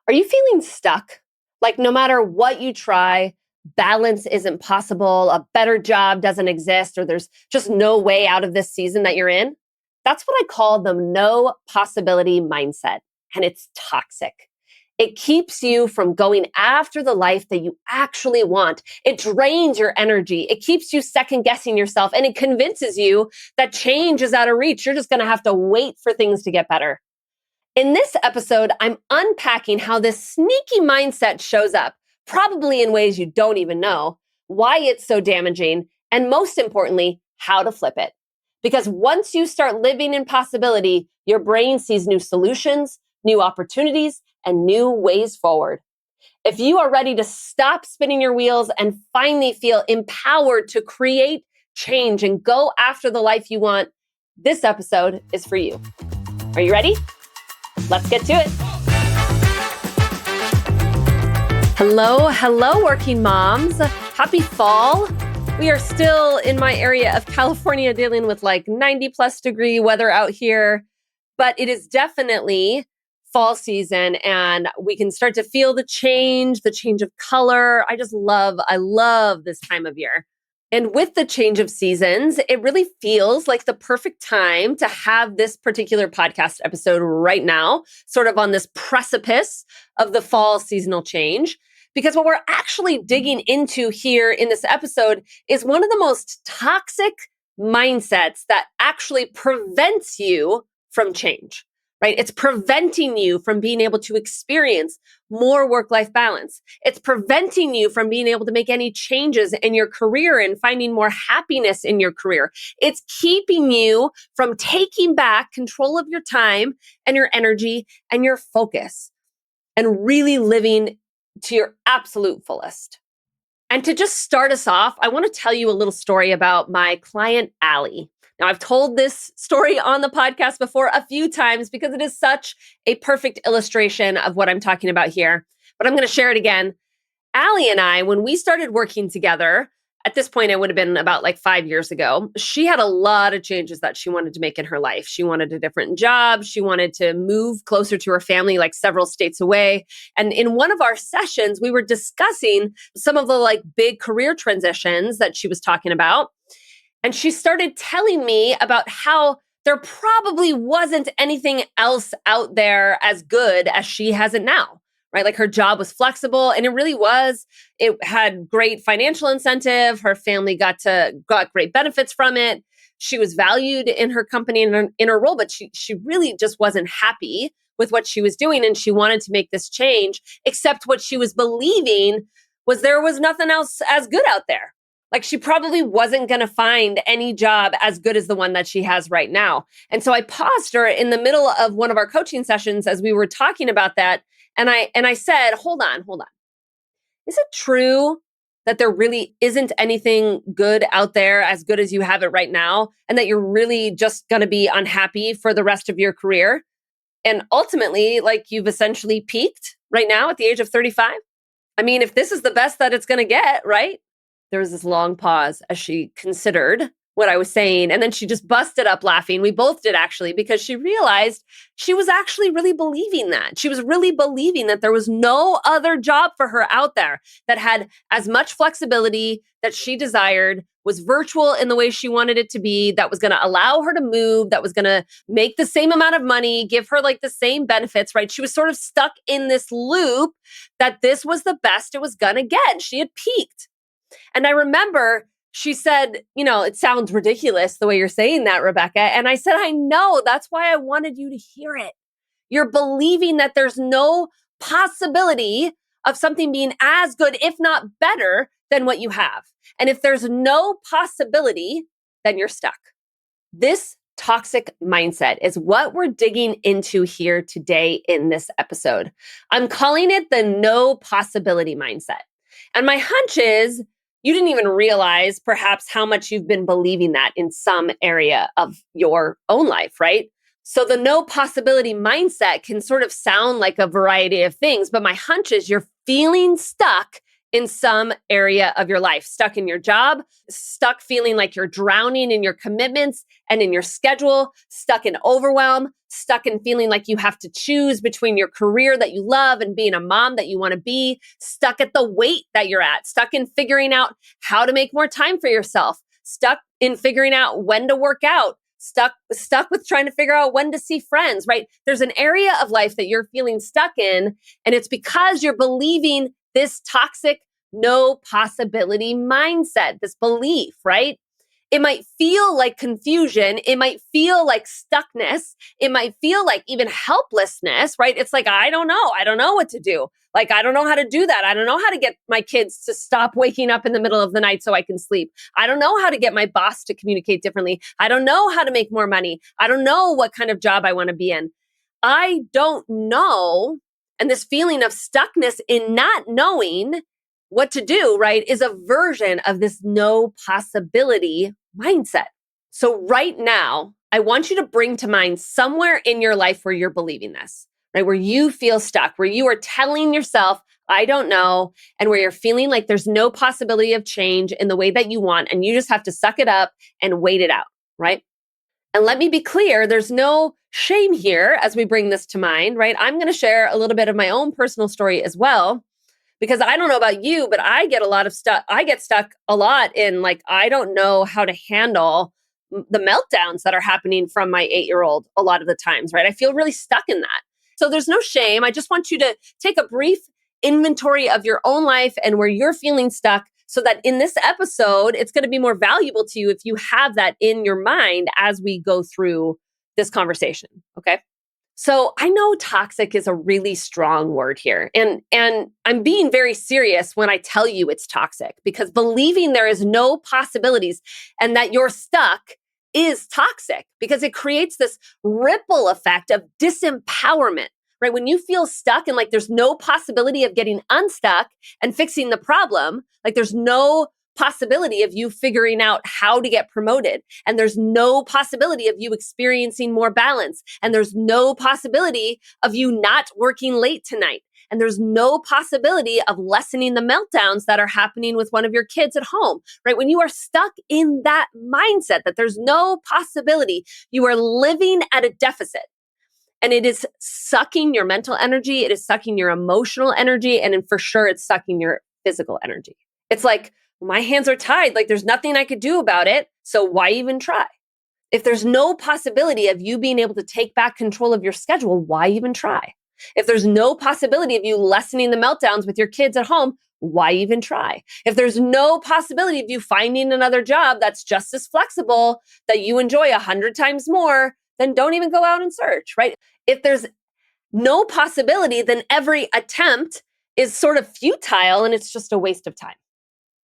Are you feeling stuck? Like no matter what you try, balance isn't possible, a better job doesn't exist, or there's just no way out of this season that you're in? That's what I call the no possibility mindset, and it's toxic. It keeps you from going after the life that you actually want. It drains your energy. It keeps you second guessing yourself, and it convinces you that change is out of reach. You're just going to have to wait for things to get better. In this episode, I'm unpacking how this sneaky mindset shows up, probably in ways you don't even know, why it's so damaging, and most importantly, how to flip it. Because once you start living in possibility, your brain sees new solutions, new opportunities, and new ways forward. If you are ready to stop spinning your wheels and finally feel empowered to create change and go after the life you want, this episode is for you. Are you ready? Let's get to it. Hello, working moms. Happy fall. We are still in my area of California dealing with like 90 plus degree weather out here, but it is definitely fall season and we can start to feel the change of color. I love this time of year. And with the change of seasons, it really feels like the perfect time to have this particular podcast episode right now, sort of on this precipice of the fall seasonal change. Because what we're actually digging into here in this episode is one of the most toxic mindsets that actually prevents you from change, right? It's preventing you from being able to experience more work-life balance. It's preventing you from being able to make any changes in your career and finding more happiness in your career. It's keeping you from taking back control of your time and your energy and your focus and really living to your absolute fullest. And to just start us off, I want to tell you a little story about my client, Allie. Now, I've told this story on the podcast before a few times because it is such a perfect illustration of what I'm talking about here, but I'm going to share it again. Allie and I, when we started working together, at this point, it would have been about like 5 years ago, she had a lot of changes that she wanted to make in her life. She wanted a different job. She wanted to move closer to her family, like several states away. And in one of our sessions, we were discussing some of the like big career transitions that she was talking about. And she started telling me about how there probably wasn't anything else out there as good as she has it now, right? Like her job was flexible and it really was. It had great financial incentive. Her family got great benefits from it. She was valued in her company and in her role, but she really just wasn't happy with what she was doing. And she wanted to make this change, except what she was believing was there was nothing else as good out there. Like she probably wasn't going to find any job as good as the one that she has right now. And so I paused her in the middle of one of our coaching sessions as we were talking about that. And I said, hold on. Is it true that there really isn't anything good out there as good as you have it right now? And that you're really just going to be unhappy for the rest of your career? And ultimately, like you've essentially peaked right now at the age of 35? I mean, if this is the best that it's going to get, right? There was this long pause as she considered what I was saying. And then she just busted up laughing. We both did actually, because she realized she was actually really believing that. She was really believing that there was no other job for her out there that had as much flexibility that she desired, was virtual in the way she wanted it to be, that was going to allow her to move, that was going to make the same amount of money, give her like the same benefits, right? She was sort of stuck in this loop that this was the best it was going to get. She had peaked. And I remember she said, it sounds ridiculous the way you're saying that, Rebecca. And I said, I know. That's why I wanted you to hear it. You're believing that there's no possibility of something being as good, if not better, than what you have. And if there's no possibility, then you're stuck. This toxic mindset is what we're digging into here today in this episode. I'm calling it the no possibility mindset. And my hunch is you didn't even realize perhaps how much you've been believing that in some area of your own life, right? So the no possibility mindset can sort of sound like a variety of things, but my hunch is you're feeling stuck in some area of your life, stuck in your job, stuck feeling like you're drowning in your commitments and in your schedule, stuck in overwhelm, stuck in feeling like you have to choose between your career that you love and being a mom that you want to be, stuck at the weight that you're at, stuck in figuring out how to make more time for yourself, stuck in figuring out when to work out, stuck with trying to figure out when to see friends, right? There's an area of life that you're feeling stuck in, and it's because you're believing this toxic no possibility mindset, this belief, right? It might feel like confusion. It might feel like stuckness. It might feel like even helplessness, right? It's like, I don't know. I don't know what to do. Like, I don't know how to do that. I don't know how to get my kids to stop waking up in the middle of the night so I can sleep. I don't know how to get my boss to communicate differently. I don't know how to make more money. I don't know what kind of job I want to be in. I don't know. And this feeling of stuckness in not knowing what to do, right, is a version of this no possibility mindset. So right now, I want you to bring to mind somewhere in your life where you're believing this, right? Where you feel stuck, where you are telling yourself, I don't know, and where you're feeling like there's no possibility of change in the way that you want, and you just have to suck it up and wait it out, right? And let me be clear, there's no shame here as we bring this to mind, right? I'm going to share a little bit of my own personal story as well, because I don't know about you, but I get a lot of stuff. I get stuck a lot in like, I don't know how to handle the meltdowns that are happening from my 8-year-old a lot of the times, right? I feel really stuck in that. So there's no shame. I just want you to take a brief inventory of your own life and where you're feeling stuck, so that in this episode, it's going to be more valuable to you if you have that in your mind as we go through this conversation. Okay. So I know toxic is a really strong word here. And I'm being very serious when I tell you it's toxic, because believing there is no possibilities and that you're stuck is toxic, because it creates this ripple effect of disempowerment, right? When you feel stuck and like there's no possibility of getting unstuck and fixing the problem, like there's no possibility of you figuring out how to get promoted. And there's no possibility of you experiencing more balance. And there's no possibility of you not working late tonight. And there's no possibility of lessening the meltdowns that are happening with one of your kids at home, right? When you are stuck in that mindset that there's no possibility, you are living at a deficit. And it is sucking your mental energy. It is sucking your emotional energy. And for sure, it's sucking your physical energy. It's like, my hands are tied. Like there's nothing I could do about it. So why even try? If there's no possibility of you being able to take back control of your schedule, why even try? If there's no possibility of you lessening the meltdowns with your kids at home, why even try? If there's no possibility of you finding another job that's just as flexible, that you enjoy 100 times more, then don't even go out and search, right? If there's no possibility, then every attempt is sort of futile and it's just a waste of time.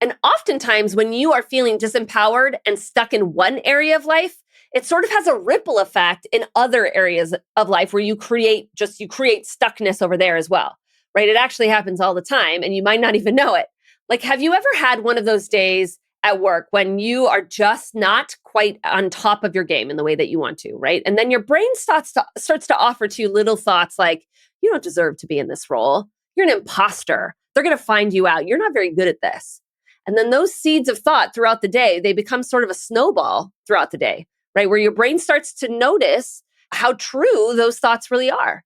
And oftentimes when you are feeling disempowered and stuck in one area of life, it sort of has a ripple effect in other areas of life where you create stuckness over there as well, right? It actually happens all the time and you might not even know it. Like, have you ever had one of those days at work when you are just not quite on top of your game in the way that you want to, right? And then your brain starts to offer to you little thoughts like, you don't deserve to be in this role. You're an imposter. They're going to find you out. You're not very good at this. And then those seeds of thought throughout the day, they become sort of a snowball throughout the day, right? Where your brain starts to notice how true those thoughts really are.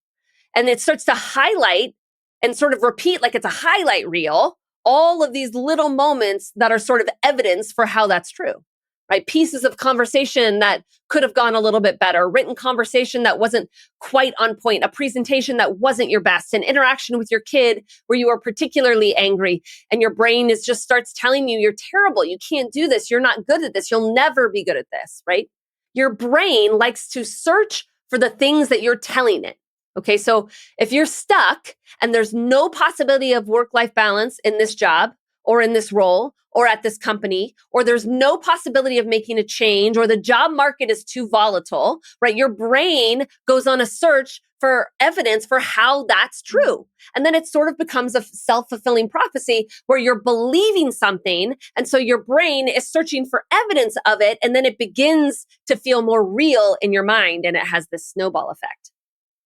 And it starts to highlight and sort of repeat like it's a highlight reel, all of these little moments that are sort of evidence for how that's true, right? Pieces of conversation that could have gone a little bit better, written conversation that wasn't quite on point, a presentation that wasn't your best, an interaction with your kid where you were particularly angry and your brain just starts telling you you're terrible, you can't do this, you're not good at this, you'll never be good at this, right? Your brain likes to search for the things that you're telling it. Okay, so if you're stuck and there's no possibility of work-life balance in this job or in this role or at this company, or there's no possibility of making a change, or the job market is too volatile, right? Your brain goes on a search for evidence for how that's true. And then it sort of becomes a self-fulfilling prophecy where you're believing something. And so your brain is searching for evidence of it. And then it begins to feel more real in your mind. And it has this snowball effect.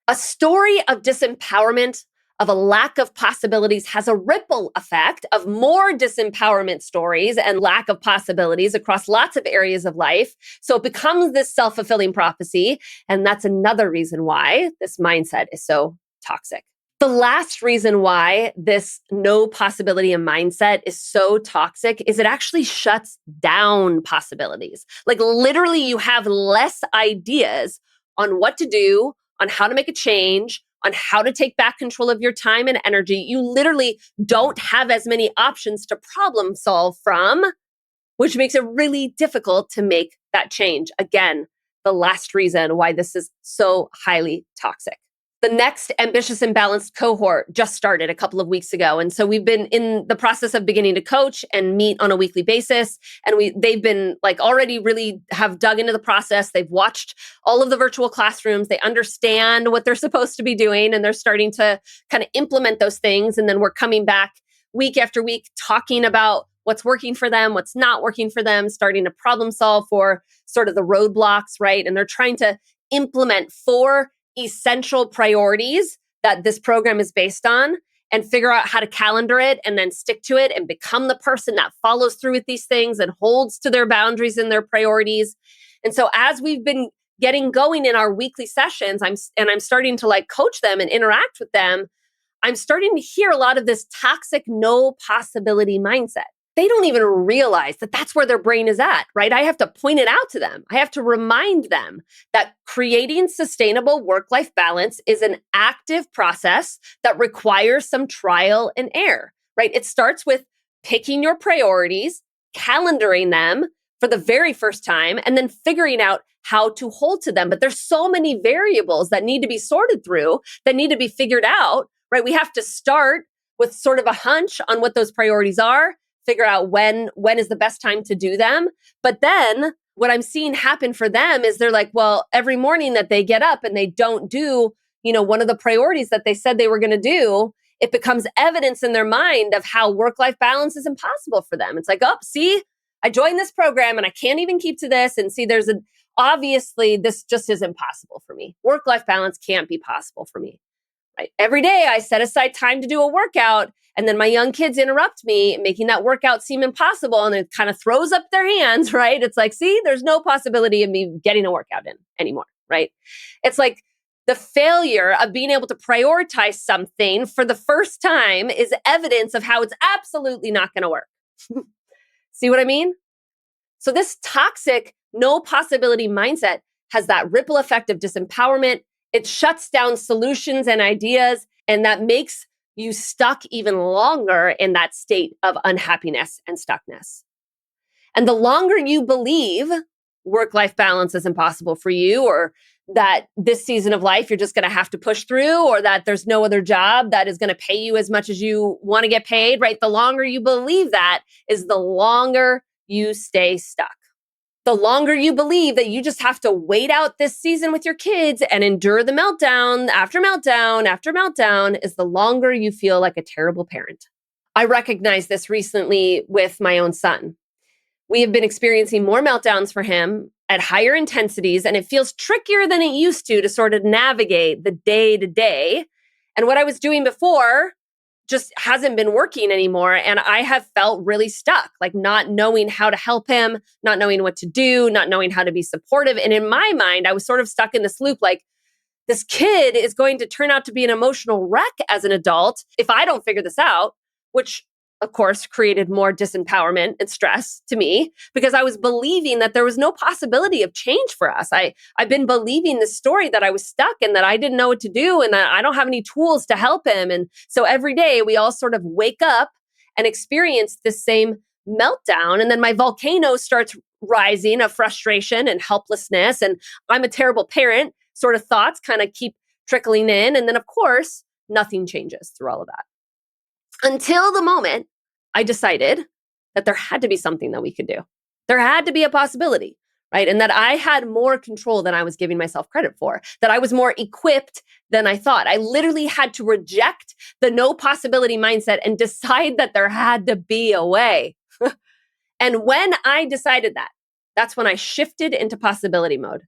A story of disempowerment, of a lack of possibilities has a ripple effect of more disempowerment stories and lack of possibilities across lots of areas of life. So it becomes this self-fulfilling prophecy. And that's another reason why this mindset is so toxic. The last reason why this no possibility of mindset is so toxic is it actually shuts down possibilities. Like literally, you have less ideas on what to do, on how to make a change, on how to take back control of your time and energy. You literally don't have as many options to problem solve from, which makes it really difficult to make that change. Again, the last reason why this is so highly toxic. The next ambitious and balanced cohort just started a couple of weeks ago. And so we've been in the process of beginning to coach and meet on a weekly basis. And they've been like already really have dug into the process. They've watched all of the virtual classrooms. They understand what they're supposed to be doing and they're starting to kind of implement those things. And then we're coming back week after week talking about what's working for them, what's not working for them, starting to problem solve for sort of the roadblocks, right? And they're trying to implement 4 essential priorities that this program is based on and figure out how to calendar it and then stick to it and become the person that follows through with these things and holds to their boundaries and their priorities. And so as we've been getting going in our weekly sessions, I'm starting to like coach them and interact with them, I'm starting to hear a lot of this toxic no possibility mindset. They don't even realize that that's where their brain is at, right? I have to point it out to them. I have to remind them that creating sustainable work-life balance is an active process that requires some trial and error, right? It starts with picking your priorities, calendaring them for the very first time, and then figuring out how to hold to them. But there's so many variables that need to be sorted through, that need to be figured out, right? We have to start with sort of a hunch on what those priorities are, figure out when is the best time to do them. But then what I'm seeing happen for them is they're like, well, every morning that they get up and they don't do, one of the priorities that they said they were going to do, it becomes evidence in their mind of how work-life balance is impossible for them. It's like, oh, see, I joined this program and I can't even keep to this. And see, obviously this just is impossible for me. Work-life balance can't be possible for me. Right? Every day I set aside time to do a workout and then my young kids interrupt me, making that workout seem impossible. And it kind of throws up their hands, right? It's like, see, there's no possibility of me getting a workout in anymore, right? It's like the failure of being able to prioritize something for the first time is evidence of how it's absolutely not going to work. See what I mean? So this toxic no possibility mindset has that ripple effect of disempowerment. It shuts down solutions and ideas, and that makes you stuck even longer in that state of unhappiness and stuckness. And the longer you believe work-life balance is impossible for you, or that this season of life you're just going to have to push through, or that there's no other job that is going to pay you as much as you want to get paid, right? The longer you believe that is the longer you stay stuck. The longer you believe that you just have to wait out this season with your kids and endure the meltdown after meltdown after meltdown is the longer you feel like a terrible parent. I recognized this recently with my own son. We have been experiencing more meltdowns for him at higher intensities, and it feels trickier than it used to sort of navigate the day to day. And what I was doing before just hasn't been working anymore. And I have felt really stuck, like not knowing how to help him, not knowing what to do, not knowing how to be supportive. And in my mind, I was sort of stuck in this loop, like this kid is going to turn out to be an emotional wreck as an adult if I don't figure this out, which of course created more disempowerment and stress to me because I was believing that there was no possibility of change for us. I've been believing this story that I was stuck and that I didn't know what to do and that I don't have any tools to help him. And so every day we all sort of wake up and experience this same meltdown. And then my volcano starts rising of frustration and helplessness. And I'm a terrible parent sort of thoughts kind of keep trickling in. And then of course, nothing changes through all of that. Until the moment I decided that there had to be something that we could do. There had to be a possibility, right? And that I had more control than I was giving myself credit for, that I was more equipped than I thought. I literally had to reject the no possibility mindset and decide that there had to be a way. And when I decided that, that's when I shifted into possibility mode.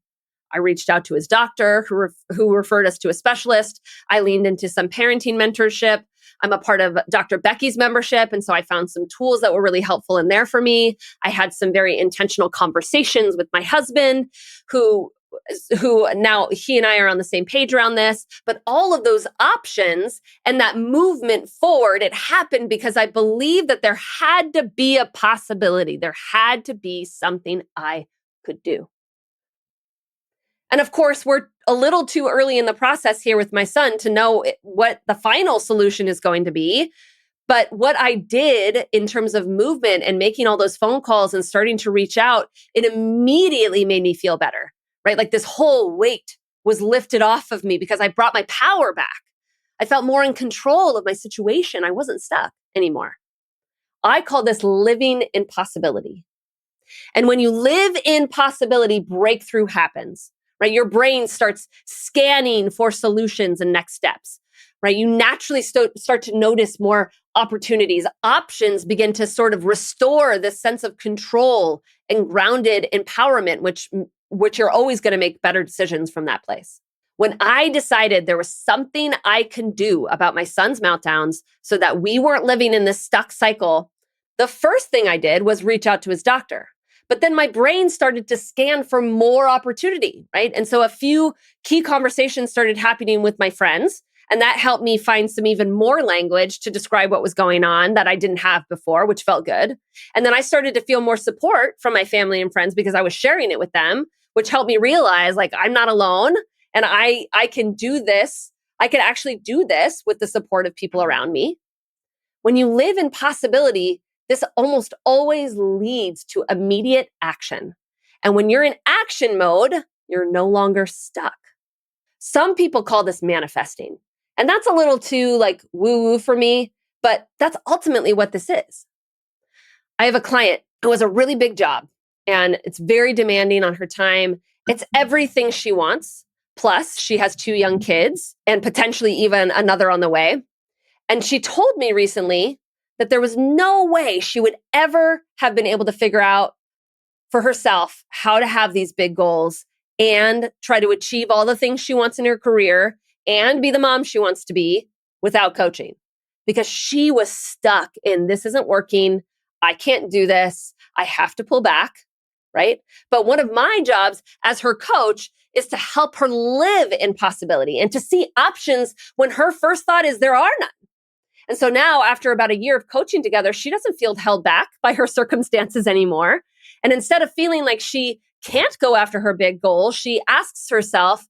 I reached out to his doctor who referred us to a specialist. I leaned into some parenting mentorship. I'm a part of Dr. Becky's membership. And so I found some tools that were really helpful in there for me. I had some very intentional conversations with my husband who now he and I are on the same page around this, but all of those options and that movement forward, it happened because I believed that there had to be a possibility. There had to be something I could do. And of course, we're a little too early in the process here with my son to know what the final solution is going to be. But what I did in terms of movement and making all those phone calls and starting to reach out, it immediately made me feel better, right? Like this whole weight was lifted off of me because I brought my power back. I felt more in control of my situation. I wasn't stuck anymore. I call this living in possibility. And when you live in possibility, breakthrough happens, right? Your brain starts scanning for solutions and next steps, right? You naturally start to notice more opportunities. Options begin to sort of restore this sense of control and grounded empowerment, which you're always going to make better decisions from that place. When I decided there was something I can do about my son's meltdowns so that we weren't living in this stuck cycle, the first thing I did was reach out to his doctor. But then my brain started to scan for more opportunity, right? And so a few key conversations started happening with my friends, and that helped me find some even more language to describe what was going on that I didn't have before, which felt good. And then I started to feel more support from my family and friends because I was sharing it with them, which helped me realize like I'm not alone and I can do this. I can actually do this with the support of people around me. When you live in possibility, this almost always leads to immediate action. And when you're in action mode, you're no longer stuck. Some people call this manifesting. And that's a little too like woo-woo for me, but that's ultimately what this is. I have a client who has a really big job and it's very demanding on her time. It's everything she wants. Plus, she has 2 young kids and potentially even another on the way. And she told me recently that there was no way she would ever have been able to figure out for herself how to have these big goals and try to achieve all the things she wants in her career and be the mom she wants to be without coaching. Because she was stuck in this isn't working. I can't do this. I have to pull back, right? But one of my jobs as her coach is to help her live in possibility and to see options when her first thought is there are none. And so now, after about a year of coaching together, she doesn't feel held back by her circumstances anymore. And instead of feeling like she can't go after her big goal, she asks herself,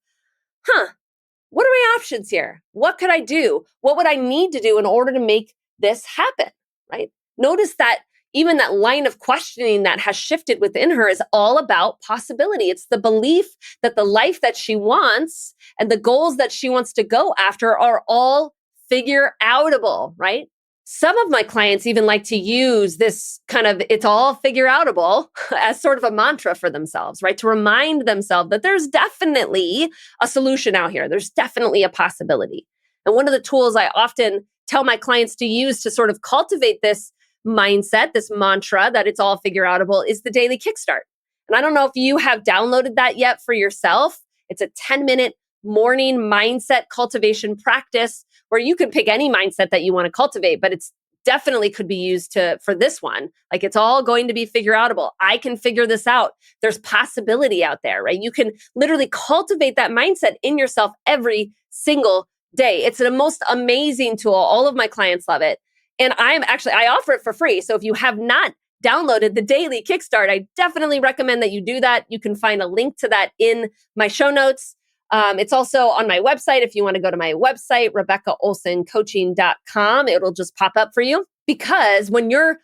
what are my options here? What could I do? What would I need to do in order to make this happen, right? Notice that even that line of questioning that has shifted within her is all about possibility. It's the belief that the life that she wants and the goals that she wants to go after are all figure-outable, right? Some of my clients even like to use this kind of it's all figure-outable as sort of a mantra for themselves, right? To remind themselves that there's definitely a solution out here. There's definitely a possibility. And one of the tools I often tell my clients to use to sort of cultivate this mindset, this mantra that it's all figure-outable is the daily Kickstart. And I don't know if you have downloaded that yet for yourself. It's a 10-minute morning mindset cultivation practice where you can pick any mindset that you want to cultivate, but it's definitely could be used for this one. Like it's all going to be figure-outable. I can figure this out. There's possibility out there, right? You can literally cultivate that mindset in yourself every single day. It's the most amazing tool. All of my clients love it. And I offer it for free. So if you have not downloaded the daily Kickstart, I definitely recommend that you do that. You can find a link to that in my show notes. It's also on my website. If you want to go to my website, RebeccaOlsonCoaching.com, it'll just pop up for you. Because when you're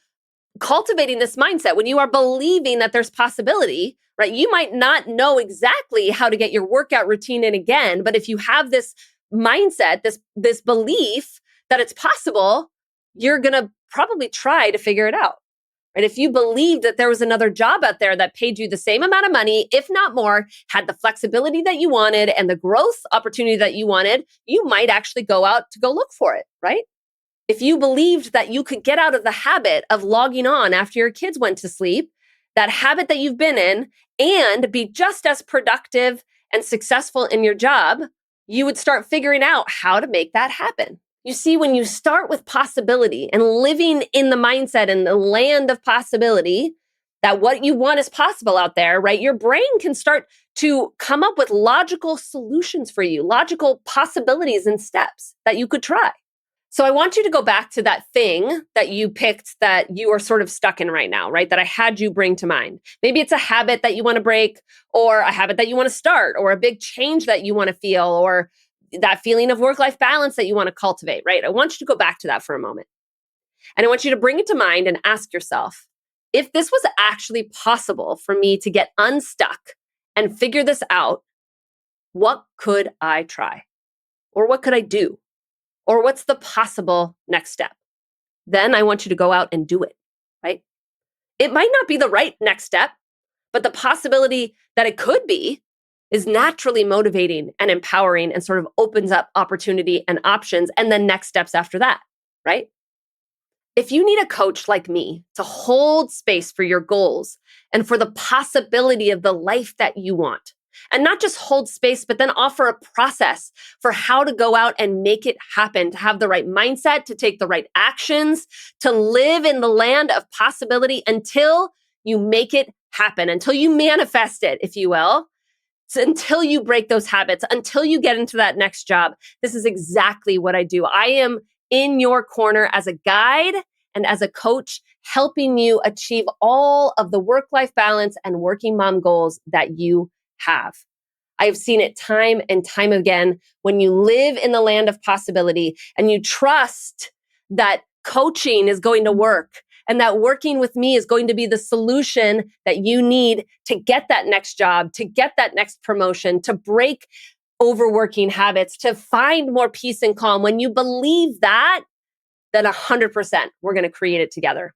cultivating this mindset, when you are believing that there's possibility, right? You might not know exactly how to get your workout routine in again, but if you have this mindset, this belief that it's possible, you're going to probably try to figure it out. And if you believed that there was another job out there that paid you the same amount of money, if not more, had the flexibility that you wanted and the growth opportunity that you wanted, you might actually go out to go look for it, right? If you believed that you could get out of the habit of logging on after your kids went to sleep, that habit that you've been in, and be just as productive and successful in your job, you would start figuring out how to make that happen. You see, when you start with possibility and living in the mindset in the land of possibility, that what you want is possible out there, right? Your brain can start to come up with logical solutions for you, logical possibilities and steps that you could try. So I want you to go back to that thing that you picked that you are sort of stuck in right now, right? That I had you bring to mind. Maybe it's a habit that you want to break, or a habit that you want to start, or a big change that you want to feel, or that feeling of work-life balance that you want to cultivate, right? I want you to go back to that for a moment. And I want you to bring it to mind and ask yourself, if this was actually possible for me to get unstuck and figure this out, what could I try? Or what could I do? Or what's the possible next step? Then I want you to go out and do it, right? It might not be the right next step, but the possibility that it could be is naturally motivating and empowering and sort of opens up opportunity and options and then next steps after that, right? If you need a coach like me to hold space for your goals and for the possibility of the life that you want, and not just hold space, but then offer a process for how to go out and make it happen, to have the right mindset, to take the right actions, to live in the land of possibility until you make it happen, until you manifest it, if you will. So until you break those habits, until you get into that next job, this is exactly what I do. I am in your corner as a guide and as a coach, helping you achieve all of the work-life balance and working mom goals that you have. I have seen it time and time again when you live in the land of possibility and you trust that coaching is going to work and that working with me is going to be the solution that you need to get that next job, to get that next promotion, to break overworking habits, to find more peace and calm. When you believe that, then 100% we're going to create it together.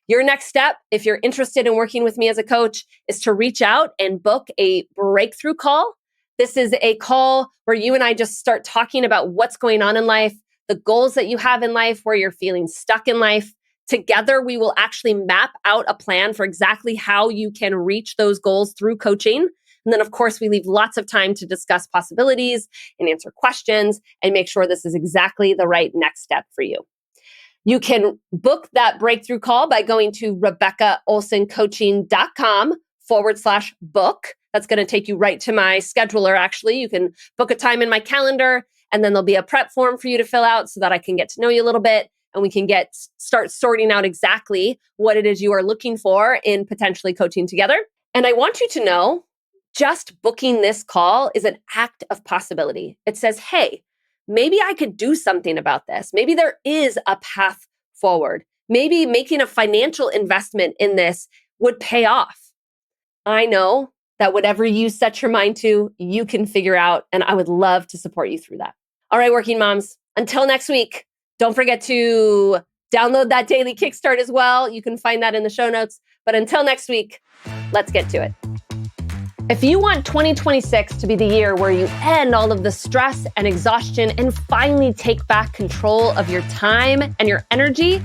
Your next step, if you're interested in working with me as a coach, is to reach out and book a breakthrough call. This is a call where you and I just start talking about what's going on in life, the goals that you have in life, where you're feeling stuck in life. Together, we will actually map out a plan for exactly how you can reach those goals through coaching. And then, of course, we leave lots of time to discuss possibilities and answer questions and make sure this is exactly the right next step for you. You can book that breakthrough call by going to RebeccaOlsonCoaching.com/book. That's going to take you right to my scheduler, actually. You can book a time in my calendar, and then there'll be a prep form for you to fill out so that I can get to know you a little bit, and we can start sorting out exactly what it is you are looking for in potentially coaching together. And I want you to know, just booking this call is an act of possibility. It says, hey, maybe I could do something about this. Maybe there is a path forward. Maybe making a financial investment in this would pay off. I know that whatever you set your mind to, you can figure out, and I would love to support you through that. All right, working moms, until next week, don't forget to download that daily Kickstart as well. You can find that in the show notes. But until next week, let's get to it. If you want 2026 to be the year where you end all of the stress and exhaustion and finally take back control of your time and your energy,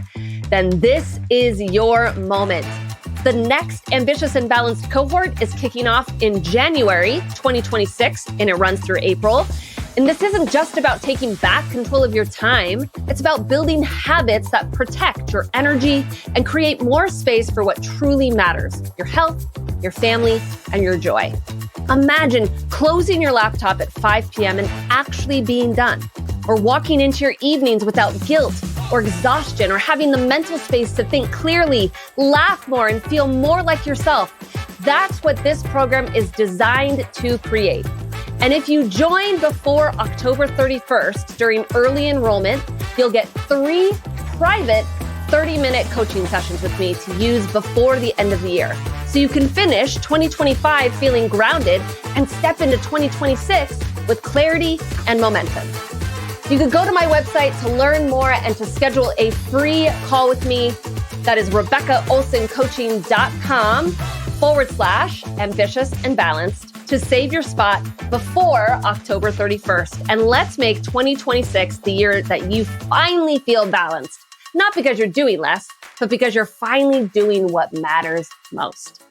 then this is your moment. The next Ambitious and Balanced cohort is kicking off in January 2026, and it runs through April. And this isn't just about taking back control of your time. It's about building habits that protect your energy and create more space for what truly matters: your health, your family, and your joy. Imagine closing your laptop at 5 p.m. and actually being done, or walking into your evenings without guilt or exhaustion, or having the mental space to think clearly, laugh more, and feel more like yourself. That's what this program is designed to create. And if you join before October 31st during early enrollment, you'll get 3 private 30-minute coaching sessions with me to use before the end of the year. So you can finish 2025 feeling grounded and step into 2026 with clarity and momentum. You can go to my website to learn more and to schedule a free call with me. That is RebeccaOlsonCoaching.com/ambitious and balanced to save your spot before October 31st. And let's make 2026 the year that you finally feel balanced. Not because you're doing less, but because you're finally doing what matters most.